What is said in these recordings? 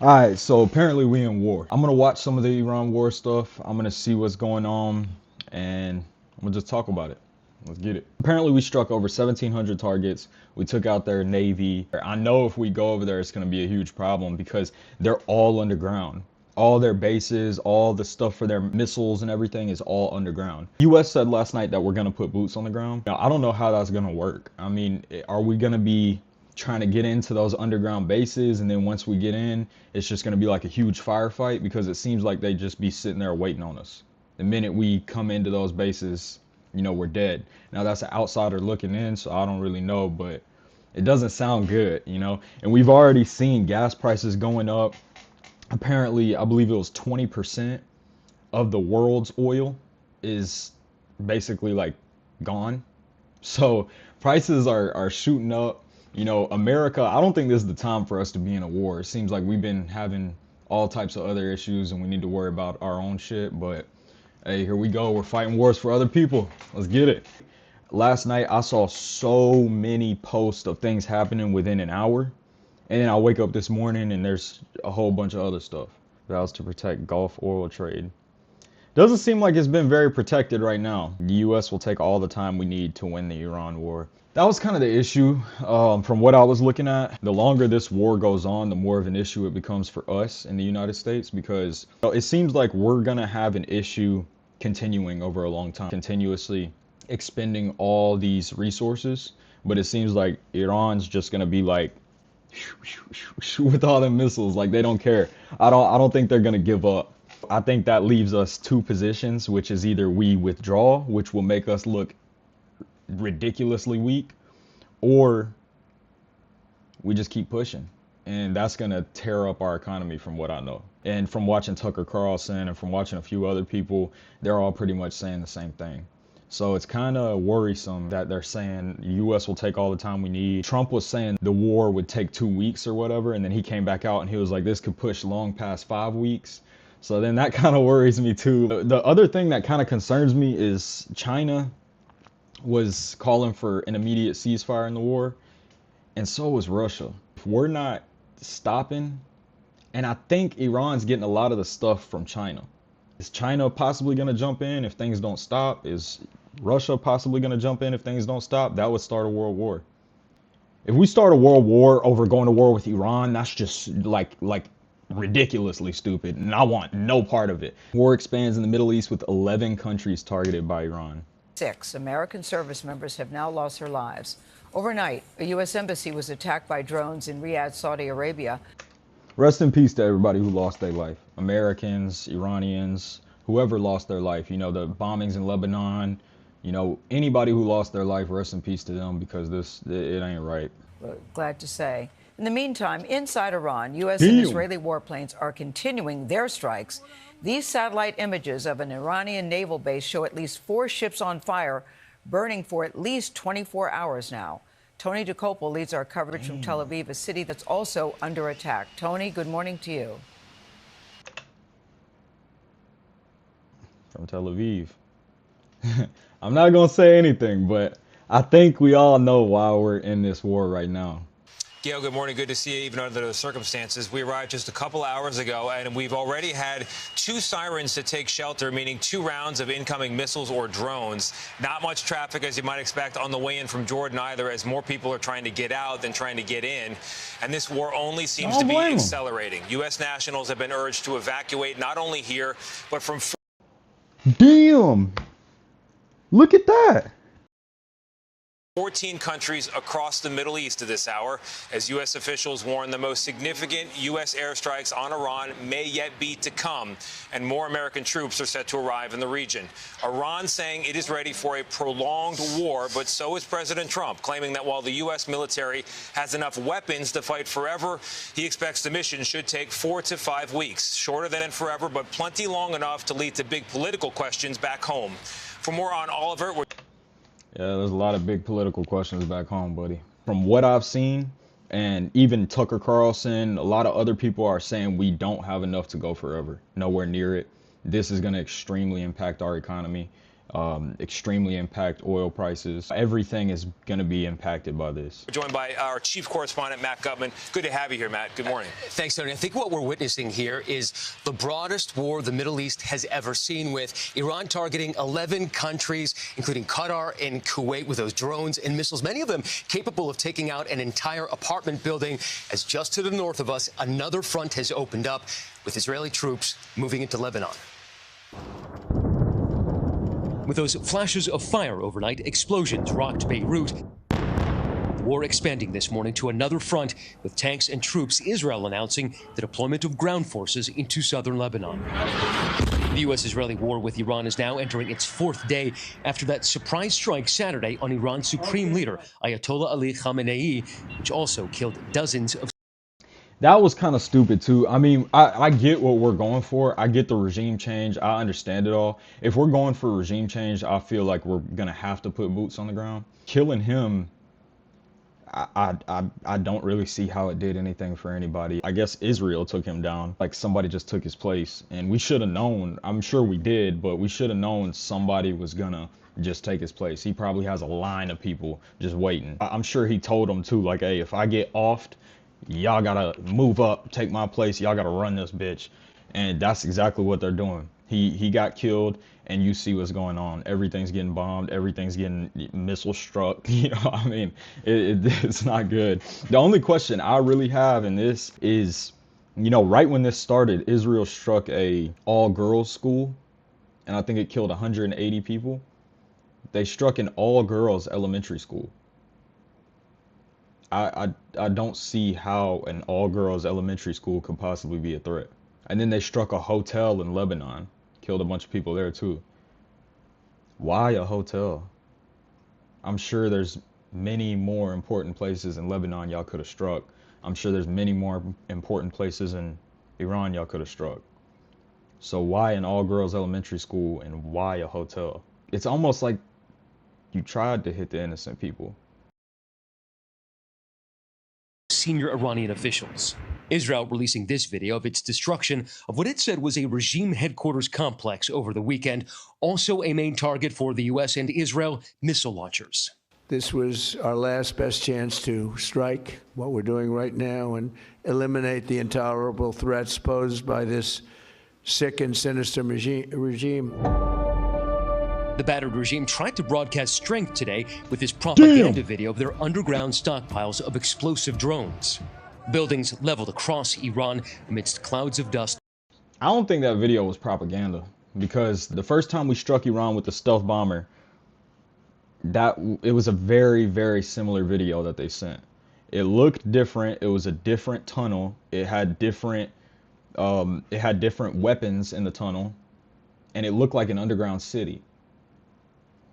All right, so apparently we in war. I'm gonna watch some of the Iran war stuff. I'm gonna see what's going on, and I'm gonna just talk about it. Let's get it. Apparently we struck over 1,700 targets. We took out their navy. I know if we go over there, it's gonna be a huge problem because they're all underground. All their bases, all the stuff for their missiles and everything is all underground. U.S. said last night that we're gonna put boots on the ground. Now, I don't know how that's gonna work. I mean, are we gonna be trying to get into those underground bases, and then once we get in, it's just going to be like a huge firefight? Because it seems like they just be sitting there waiting on us. The minute we come into those bases, you know, we're dead. Now that's an outsider looking in, so I don't really know, but it doesn't sound good, you know. And we've already seen gas prices going up. Apparently, I believe it was 20% of the world's oil is basically like gone. So prices are shooting up. You know, America, I don't think this is the time for us to be in a war. It seems like we've been having all types of other issues and we need to worry about our own shit. But hey, here we go. We're fighting wars for other people. Let's get it. Last night, I saw so many posts of things happening within an hour. And then I wake up this morning and there's a whole bunch of other stuff. Vows to protect Gulf oil trade. Doesn't seem like it's been very protected right now. The U.S. will take all the time we need to win the Iran war. That was kind of the issue from what I was looking at. The longer this war goes on, the more of an issue it becomes for us in the United States, because it seems like we're going to have an issue continuing over a long time, continuously expending all these resources. But it seems like Iran's just going to be like, with all the missiles, like they don't care. I don't think they're going to give up. I think that leaves us two positions, which is either we withdraw, which will make us look ridiculously weak, or we just keep pushing. And that's going to tear up our economy from what I know. And from watching Tucker Carlson and from watching a few other people, they're all pretty much saying the same thing. So it's kind of worrisome that they're saying the U.S. will take all the time we need. Trump was saying the war would take 2 weeks or whatever, and then he came back out and he was like, this could push long past 5 weeks. So then that kind of worries me too. The other thing that kind of concerns me is China was calling for an immediate ceasefire in the war, and so was Russia. If we're not stopping, and I think Iran's getting a lot of the stuff from China. Is China possibly going to jump in if things don't stop? Is Russia possibly going to jump in if things don't stop? That would start a world war. If we start a world war over going to war with Iran, that's just like ridiculously stupid, and I want no part of it. War expands in the Middle East with 11 countries targeted by Iran. 6 American service members have now lost their lives. Overnight, a U.S. embassy was attacked by drones in Riyadh, Saudi Arabia. Rest in peace to everybody who lost their life. Americans, Iranians, whoever lost their life. You know, the bombings in Lebanon, you know, anybody who lost their life, rest in peace to them, because it ain't right. Glad to say. In the meantime, inside Iran, U.S. and Israeli warplanes are continuing their strikes. These satellite images of an Iranian naval base show at least 4 ships on fire, burning for at least 24 hours now. Tony DeCopel leads our coverage from Tel Aviv, a city that's also under attack. Tony, good morning to you. From Tel Aviv. I'm not going to say anything, but I think we all know why we're in this war right now. Gail, good morning. Good to see you, even under the circumstances. We arrived just a couple hours ago, and we've already had 2 sirens to take shelter, meaning 2 rounds of incoming missiles or drones. Not much traffic, as you might expect, on the way in from Jordan either, as more people are trying to get out than trying to get in. And this war only seems to be accelerating. U.S. nationals have been urged to evacuate not only here, but from... Damn! Look at that! 14 countries across the Middle East at this hour, as U.S. officials warn the most significant U.S. airstrikes on Iran may yet be to come, and more American troops are set to arrive in the region. Iran saying it is ready for a prolonged war, but so is President Trump, claiming that while the U.S. military has enough weapons to fight forever, he expects the mission should take 4 to 5 weeks. Shorter than forever, but plenty long enough to lead to big political questions back home. For more on Oliver, yeah, there's a lot of big political questions back home, buddy. From what I've seen, and even Tucker Carlson, a lot of other people are saying we don't have enough to go forever. Nowhere near it. This is going to extremely impact our economy. extremely impact oil prices. Everything is going to be impacted by this. We're joined by our chief correspondent, Matt Gutman. Good to have you here, Matt. Good morning. Thanks, Tony. I think what we're witnessing here is the broadest war the Middle East has ever seen, with Iran targeting 11 countries, including Qatar and Kuwait, with those drones and missiles, many of them capable of taking out an entire apartment building. As just to the north of us, another front has opened up, with Israeli troops moving into Lebanon. With those flashes of fire overnight, explosions rocked Beirut. The war expanding this morning to another front, with tanks and troops, Israel announcing the deployment of ground forces into southern Lebanon. The U.S.-Israeli war with Iran is now entering its fourth day after that surprise strike Saturday on Iran's supreme leader, Ayatollah Ali Khamenei, which also killed dozens of. That was kind of stupid too. I mean, I get what we're going for. I get the regime change. I understand it all. If we're going for regime change, I feel like we're gonna have to put boots on the ground. Killing him, I don't really see how it did anything for anybody. I guess Israel took him down. Like somebody just took his place, and we should have known. I'm sure we did, but we should have known somebody was gonna just take his place. He probably has a line of people just waiting. I'm sure he told them too, like, hey, if I get offed, y'all gotta move up, take my place, y'all gotta run this bitch. And that's exactly what they're doing. He got killed, and you see what's going on. Everything's getting bombed, everything's getting missile struck. You know, I mean, it's not good. The only question I really have in this is, you know, right when this started, Israel struck a all-girls school, and I think it killed 180 people. They struck an all-girls elementary school. I don't see how an all-girls elementary school could possibly be a threat. And then they struck a hotel in Lebanon, killed a bunch of people there too. Why a hotel? I'm sure there's many more important places in Lebanon y'all could have struck. I'm sure there's many more important places in Iran y'all could have struck. So why an all-girls elementary school and why a hotel? It's almost like you tried to hit the innocent people. Senior Iranian officials. Israel releasing this video of its destruction of what it said was a regime headquarters complex over the weekend, also a main target for the U.S. and Israel missile launchers. This was our last best chance to strike what we're doing right now and eliminate the intolerable threats posed by this sick and sinister regime. The battered regime tried to broadcast strength today with this propaganda video of their underground stockpiles of explosive drones. Buildings leveled across Iran amidst clouds of dust. I don't think that video was propaganda, because the first time we struck Iran with the stealth bomber, it was a very, very similar video that they sent. It looked different. It was a different tunnel. It had different weapons in the tunnel, and it looked like an underground city.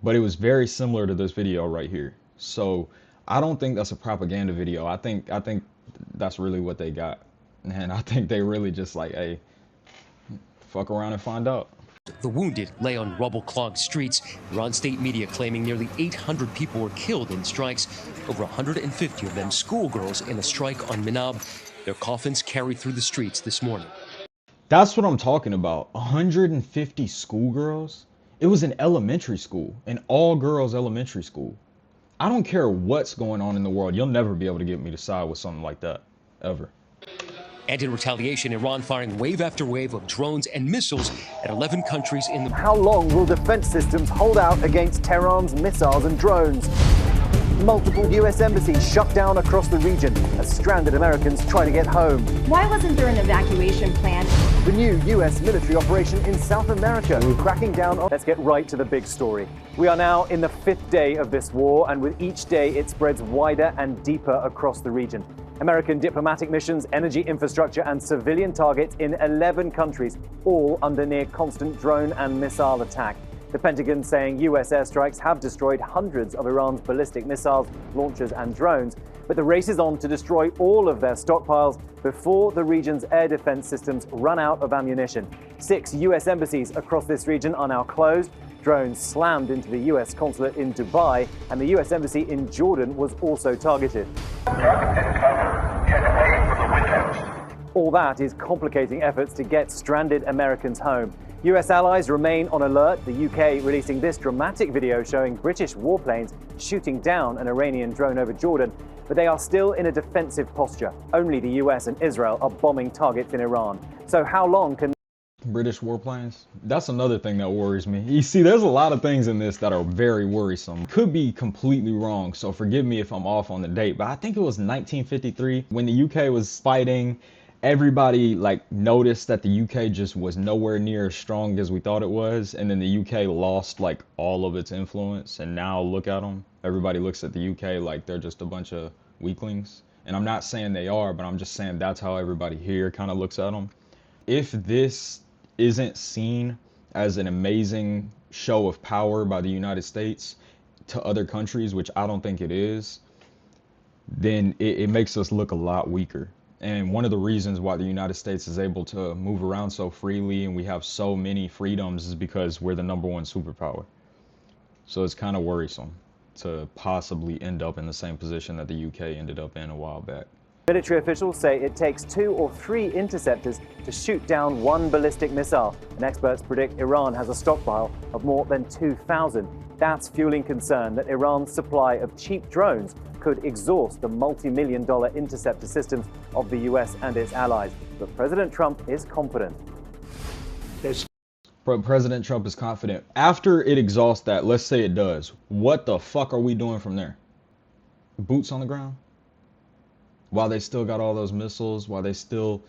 But it was very similar to this video right here. So I don't think that's a propaganda video. I think that's really what they got. And I think they really just like, hey, fuck around and find out. The wounded lay on rubble-clogged streets. Iran state media claiming nearly 800 people were killed in strikes, over 150 of them schoolgirls in a strike on Minab. Their coffins carried through the streets this morning. That's what I'm talking about. 150 schoolgirls? It was an elementary school, an all-girls elementary school. I don't care what's going on in the world. You'll never be able to get me to side with something like that, ever. And in retaliation, Iran firing wave after wave of drones and missiles at 11 countries in the... How long will defense systems hold out against Tehran's missiles and drones? Multiple U.S. embassies shut down across the region as stranded Americans try to get home. Why wasn't there an evacuation plan? The new U.S. military operation in South America, cracking down on... Let's get right to the big story. We are now in the 5th day of this war, and with each day it spreads wider and deeper across the region. American diplomatic missions, energy infrastructure, and civilian targets in 11 countries, all under near constant drone and missile attack. The Pentagon saying U.S. airstrikes have destroyed hundreds of Iran's ballistic missiles, launchers, and drones. But the race is on to destroy all of their stockpiles before the region's air defense systems run out of ammunition. 6 U.S. embassies across this region are now closed. Drones slammed into the U.S. consulate in Dubai, and the U.S. embassy in Jordan was also targeted. All that is complicating efforts to get stranded Americans home. US allies remain on alert, the UK releasing this dramatic video showing British warplanes shooting down an Iranian drone over Jordan, but they are still in a defensive posture. Only the US and Israel are bombing targets in Iran. So how long can British warplanes? That's another thing that worries me. You see, there's a lot of things in this that are very worrisome. Could be completely wrong, so forgive me if I'm off on the date, but I think it was 1953 when the UK was fighting. Everybody noticed that the UK just was nowhere near as strong as we thought it was, and then the UK lost all of its influence, and now look at them. Everybody looks at the UK like they're just a bunch of weaklings, and I'm not saying they are, but I'm just saying that's how everybody here kind of looks at them. If this isn't seen as an amazing show of power by the United States to other countries, which I don't think it is, then it makes us look a lot weaker. And one of the reasons why the United States is able to move around so freely and we have so many freedoms is because we're the #1 superpower. So it's kind of worrisome to possibly end up in the same position that the UK ended up in a while back. Military officials say it takes 2 or 3 interceptors to shoot down one ballistic missile, and experts predict Iran has a stockpile of more than 2,000. That's fueling concern that Iran's supply of cheap drones could exhaust the multi-million-dollar interceptor systems of the US and its allies. But President Trump is confident. President Trump is confident. After it exhausts that, let's say it does, what the fuck are we doing from there? Boots on the ground? While they still got all those missiles, while they still,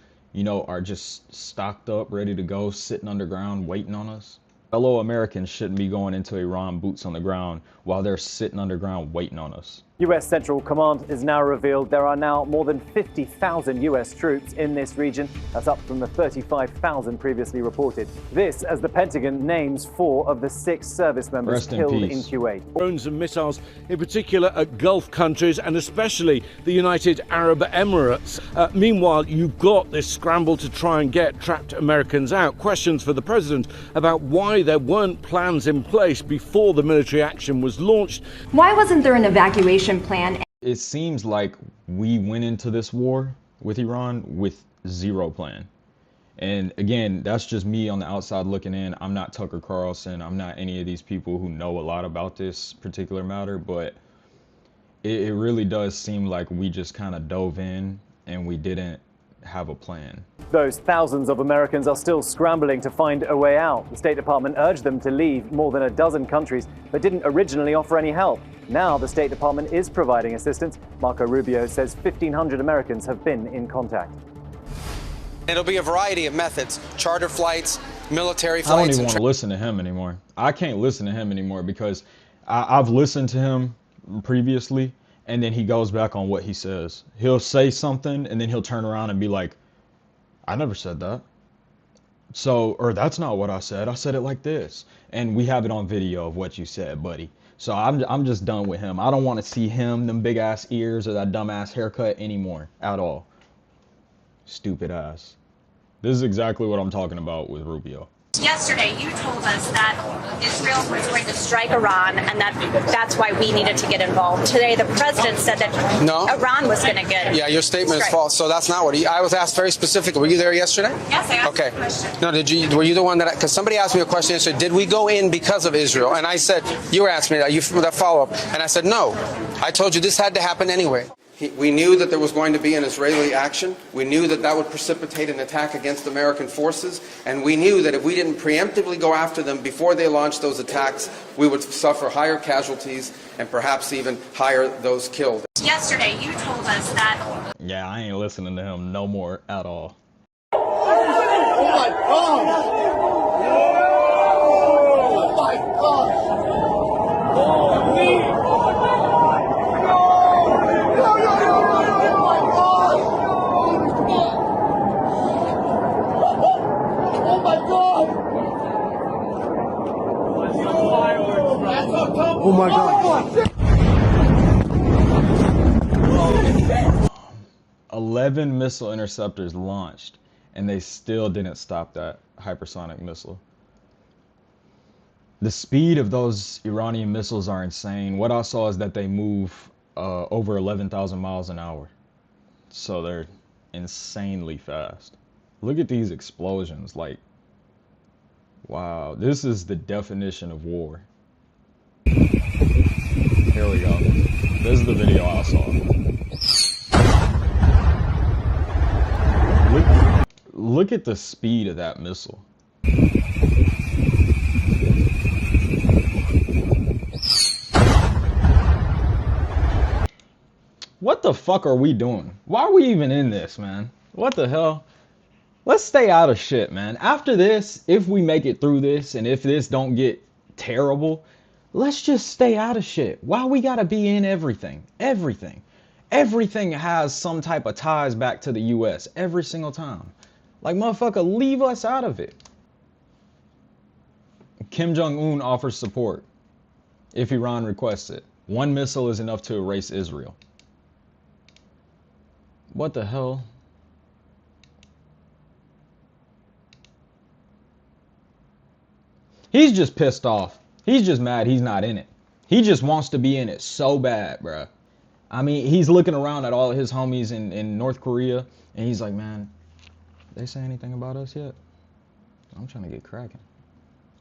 are just stocked up, ready to go, sitting underground, waiting on us. Fellow Americans shouldn't be going into Iran boots on the ground while they're sitting underground waiting on us. US Central Command has now revealed there are now more than 50,000 US troops in this region. That's up from the 35,000 previously reported. This as the Pentagon names 4 of the 6 service members killed in Kuwait. Drones and missiles, in particular at Gulf countries and especially the United Arab Emirates. Meanwhile, you've got this scramble to try and get trapped Americans out. Questions for the president about why there weren't plans in place before the military action was launched. Why wasn't there an evacuation plan? It seems like we went into this war with Iran with zero plan. And again, that's just me on the outside looking in. I'm not Tucker Carlson. I'm not any of these people who know a lot about this particular matter, but it really does seem like we just kind of dove in and we didn't have a plan. Those thousands of Americans are still scrambling to find a way out. The State Department urged them to leave more than a dozen countries, but didn't originally offer any help. Now the State Department is providing assistance. Marco Rubio says 1,500 Americans have been in contact. It'll be a variety of methods: charter flights, military flights. I don't even want to listen to him anymore. I can't listen to him anymore because I've listened to him previously, and then he goes back on what he says. He'll say something, and then he'll turn around and be like, I never said that. So, or that's not what I said. I said it like this. And we have it on video of what you said, buddy. So I'm just done with him. I don't want to see him, them big ass ears, or that dumb ass haircut anymore at all. Stupid ass. This is exactly what I'm talking about with Rubio. Yesterday, you told us that Israel was going to strike Iran and that's why we needed to get involved. Today, the president said that Iran was going to get. Yeah, your statement is false. So that's not what I was asked very specifically. Were you there yesterday? Yes, I asked a question. No, were you the one that? Because somebody asked me a question yesterday. Did we go in because of Israel? And I said, you were asking me that follow up, and I said no. I told you this had to happen anyway. We knew that there was going to be an Israeli action. We knew that that would precipitate an attack against American forces. And we knew that if we didn't preemptively go after them before they launched those attacks, we would suffer higher casualties and perhaps even higher those killed. Yesterday, you told us that. Yeah, I ain't listening to him no more at all. Oh my God! Oh my God! Oh, me! Oh my God. 11 missile interceptors launched, and they still didn't stop that hypersonic missile. The speed of those Iranian missiles are insane. What I saw is that they move over 11,000 miles an hour. So insanely fast. Look at these explosions. Like, wow, this is the definition of war. Here we go. This is the video I saw. Look at the speed of that missile. What the fuck are we doing? Why are we even in this, man? What the hell? Let's stay out of shit, man. After this, if we make it through this and if this don't get terrible, let's just stay out of shit. Why we gotta be in everything? Everything. Everything has some type of ties back to the US every single time. Like, motherfucker, leave us out of it. Kim Jong-un offers support if Iran requests it. One missile is enough to erase Israel. What the hell? He's just pissed off. He's just mad he's not in it. He just wants to be in it so bad, bruh. I mean, he's looking around at all of his homies in North Korea, and he's like, man, they say anything about us yet? I'm trying to get cracking.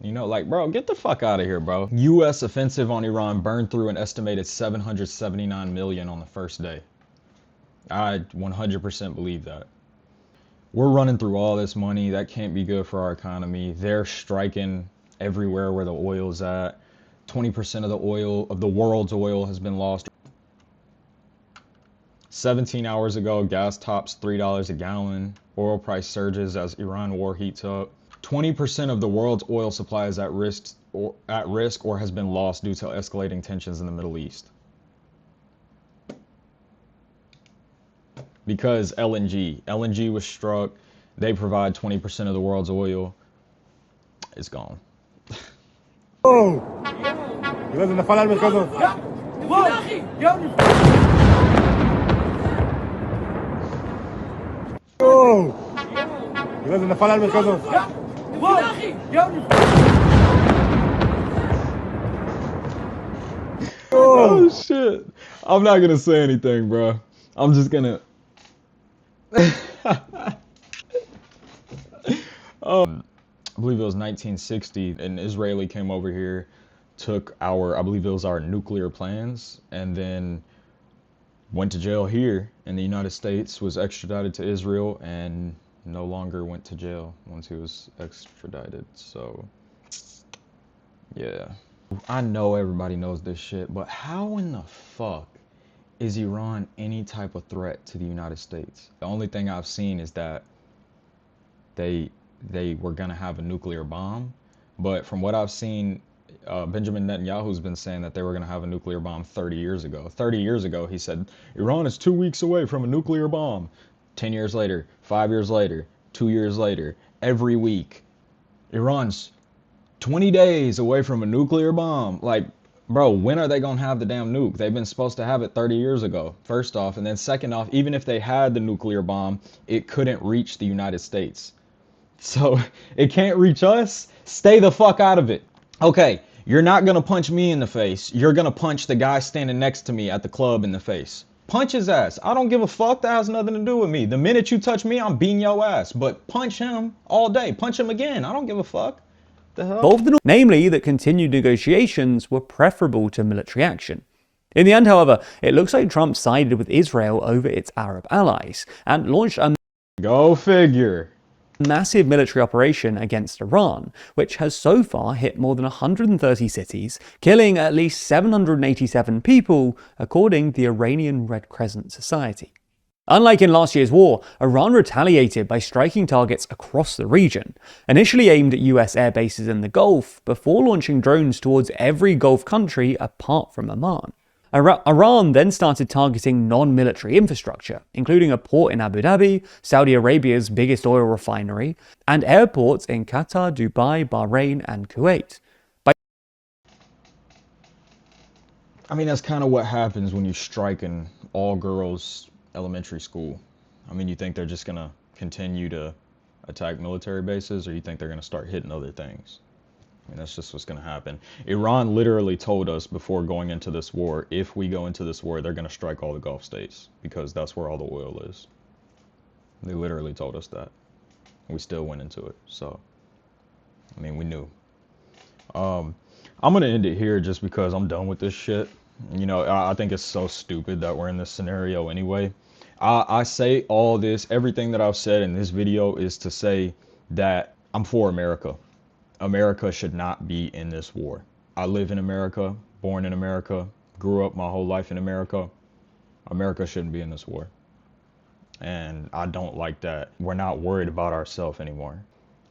You know, like, bro, get the fuck out of here, bro. U.S. offensive on Iran burned through an estimated 779 million on the first day. I 100% believe that. We're running through all this money. That can't be good for our economy. They're striking everywhere where the oil's at. 20% of the oil, of the world's oil, has been lost. 17 hours ago, gas tops $3 a gallon. Oil price surges as Iran war heats up. 20% of the world's oil supply is at risk or has been lost due to escalating tensions in the Middle East. Because LNG was struck. They provide 20% of the world's oil. It's gone. Oh! Oh shit. I'm not gonna say anything, bro. I'm just gonna I believe it was 1960, an Israeli came over here, took I believe it was our nuclear plans, and then went to jail here in the United States, was extradited to Israel, and no longer went to jail once he was extradited. So, yeah. I know everybody knows this shit, but how in the fuck is Iran any type of threat to the United States? The only thing I've seen is that they were gonna have a nuclear bomb, but from what I've seen, Benjamin Netanyahu's been saying that they were gonna have a nuclear bomb 30 years ago. 30 years ago, he said, Iran is 2 weeks away from a nuclear bomb. 10 years later, 5 years later, 2 years later, every week, Iran's 20 days away from a nuclear bomb. Like, bro, when are they gonna have the damn nuke? They've been supposed to have it 30 years ago, first off. And then second off, even if they had the nuclear bomb, it couldn't reach the United States. So it can't reach us. Stay the fuck out of it. Okay, you're not gonna punch me in the face. You're gonna punch the guy standing next to me at the club in the face. Punch his ass. I don't give a fuck. That has nothing to do with me. The minute you touch me, I'm beating your ass. But punch him all day. Punch him again. I don't give a fuck. The hell? Namely, that continued negotiations were preferable to military action. In the end, however, it looks like Trump sided with Israel over its Arab allies and launched a Go figure. massive military operation against Iran, which has so far hit more than 130 cities, killing at least 787 people, according to the Iranian Red Crescent Society. Unlike in last year's war, Iran retaliated by striking targets across the region, initially aimed at US air bases in the Gulf, before launching drones towards every Gulf country apart from Oman. Iran then started targeting non-military infrastructure, including a port in Abu Dhabi, Saudi Arabia's biggest oil refinery, and airports in Qatar, Dubai, Bahrain, and Kuwait. I mean, that's kind of what happens when you strike an all-girls elementary school. I mean, you think they're just gonna continue to attack military bases, or you think they're gonna start hitting other things? I mean, that's just what's gonna happen. Iran literally told us before going into this war, if we go into this war, they're gonna strike all the Gulf states because that's where all the oil is. They literally told us that. We still went into it. So, I mean, we knew. I'm going to end it here just because I'm done with this shit. You know, I think it's so stupid that we're in this scenario anyway. I say all this, everything that I've said in this video is to say that I'm for America. America should not be in this war. I live in America, born in America, grew up my whole life in America. America shouldn't be in this war. And I don't like that we're not worried about ourselves anymore.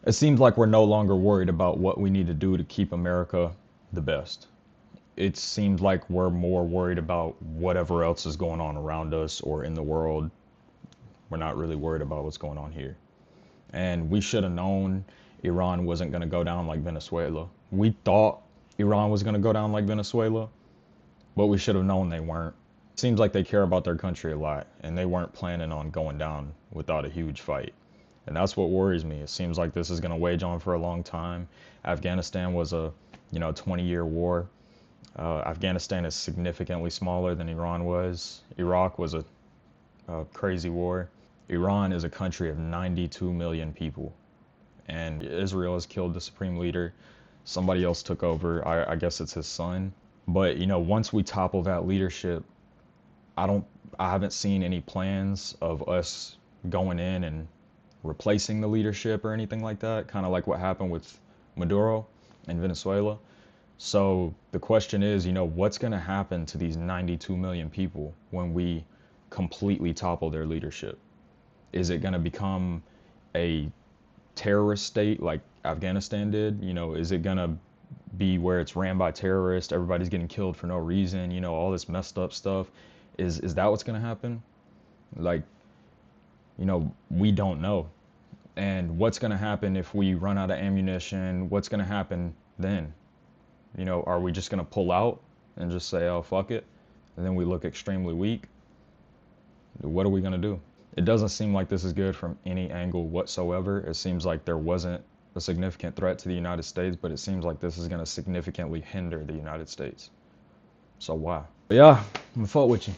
It seems like we're no longer worried about what we need to do to keep America the best. It seems like we're more worried about whatever else is going on around us or in the world. We're not really worried about what's going on here. And we should have known Iran wasn't going to go down like Venezuela. We thought Iran was going to go down like Venezuela, but we should have known they weren't. It seems like they care about their country a lot, and they weren't planning on going down without a huge fight. And that's what worries me. It seems like this is going to wage on for a long time. Afghanistan was a 20-year war. Afghanistan is significantly smaller than Iran was. Iraq was a crazy war. Iran is a country of 92 million people. And Israel has killed the supreme leader. Somebody else took over. I guess it's his son. But, once we topple that leadership, I haven't seen any plans of us going in and replacing the leadership or anything like that, kind of like what happened with Maduro in Venezuela. So the question is, what's going to happen to these 92 million people when we completely topple their leadership? Is it going to become a terrorist state like Afghanistan did? Is it going to be where it's ran by terrorists, everybody's getting killed for no reason, all this messed up stuff? Is that what's going to happen? Like, we don't know. And what's going to happen if we run out of ammunition? What's going to happen then? Are we just going to pull out and just say, oh, fuck it? And then we look extremely weak? What are we going to do? It doesn't seem like this is good from any angle whatsoever. It seems like there wasn't a significant threat to the United States, but it seems like this is going to significantly hinder the United States. So why? But yeah, I'm gonna fuck with you.